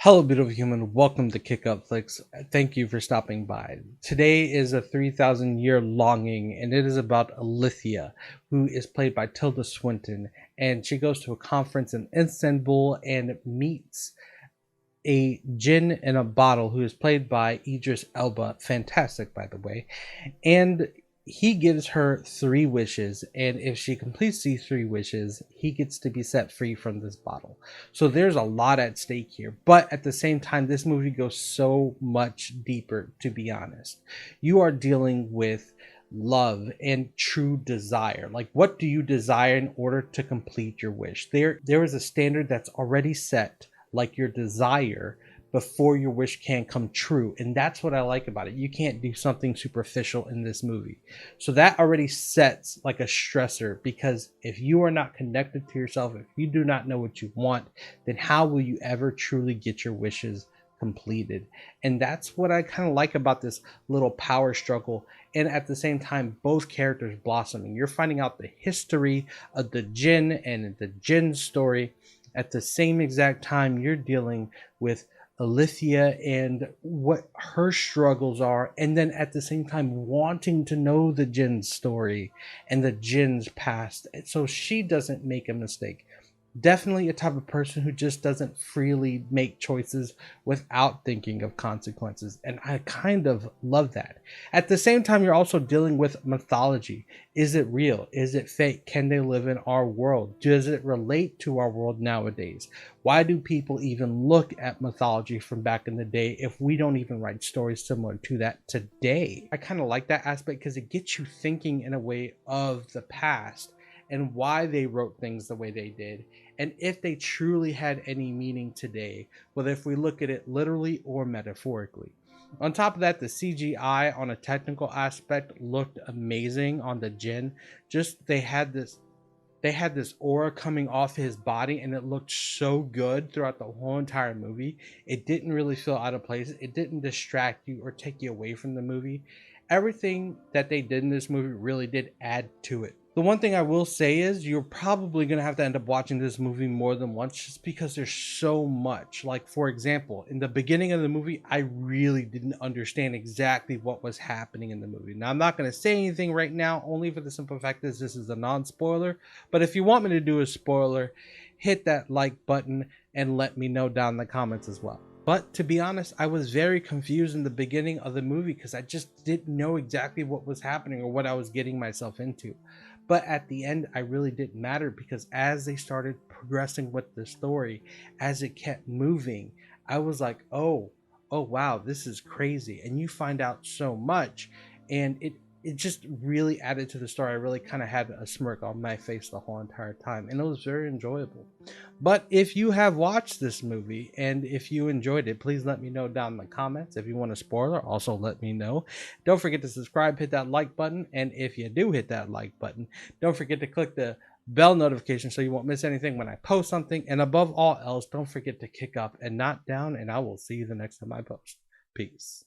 Hello, beautiful human. Welcome to Kick Up Flicks. Thank you for stopping by. Today is a 3,000 year longing, and it is about Alithia, who is played by Tilda Swinton. And she goes to a conference in Istanbul and meets a djinn in a bottle who is played by Edris Elba. Fantastic, by the way. And he gives her three wishes, and if she completes these three wishes, he gets to be set free from this bottle. So there's a lot at stake here, but at the same time, this movie goes so much deeper. To be honest, you are dealing with love and true desire. Like, what do you desire in order to complete your wish? There is a standard that's already set, like your desire, before your wish can come true. And that's what I like about it. You can't do something superficial in this movie. So that already sets like a stressor, because if you are not connected to yourself, if you do not know what you want, then how will you ever truly get your wishes completed? And that's what I kind of like about this little power struggle. And at the same time, both characters blossoming. You're finding out the history of the djinn and the djinn story. At the same exact time, you're dealing with Alithia and what her struggles are, and then at the same time wanting to know the djinn's story and the djinn's past so she doesn't make a mistake. Definitely a type of person who just doesn't freely make choices without thinking of consequences, and I kind of love that. At the same time, you're also dealing with mythology. Is it real? Is it fake? Can they live in our world? Does it relate to our world nowadays? Why do people even look at mythology from back in the day if we don't even write stories similar to that today? I kind of like that aspect because it gets you thinking in a way of the past and why they wrote things the way they did, and if they truly had any meaning today, whether if we look at it literally or metaphorically. On top of that, the CGI on a technical aspect looked amazing on the djinn. Just they had this aura coming off his body, and it looked so good throughout the whole entire movie. It didn't really feel out of place. It didn't distract you or take you away from the movie. Everything that they did in this movie really did add to it. The one thing I will say is you're probably going to have to end up watching this movie more than once, just because there's so much. Like, for example, in the beginning of the movie, I really didn't understand exactly what was happening in the movie. Now, I'm not going to say anything right now, only for the simple fact that this is a non-spoiler. But if you want me to do a spoiler, hit that like button and let me know down in the comments as well. But to be honest, I was very confused in the beginning of the movie because I just didn't know exactly what was happening or what I was getting myself into. But at the end, I really didn't matter, because as they started progressing with the story, as it kept moving, I was like, oh wow, this is crazy. And you find out so much, and it just really added to the story. I really kind of had a smirk on my face the whole entire time, and it was very enjoyable. But if you have watched this movie and if you enjoyed it, please let me know down in the comments. If you want a spoiler, also let me know. Don't forget to subscribe, hit that like button, and if you do hit that like button, don't forget to click the bell notification so you won't miss anything when I post something. And above all else, don't forget to kick up and not down, and I will see you the next time I post. Peace.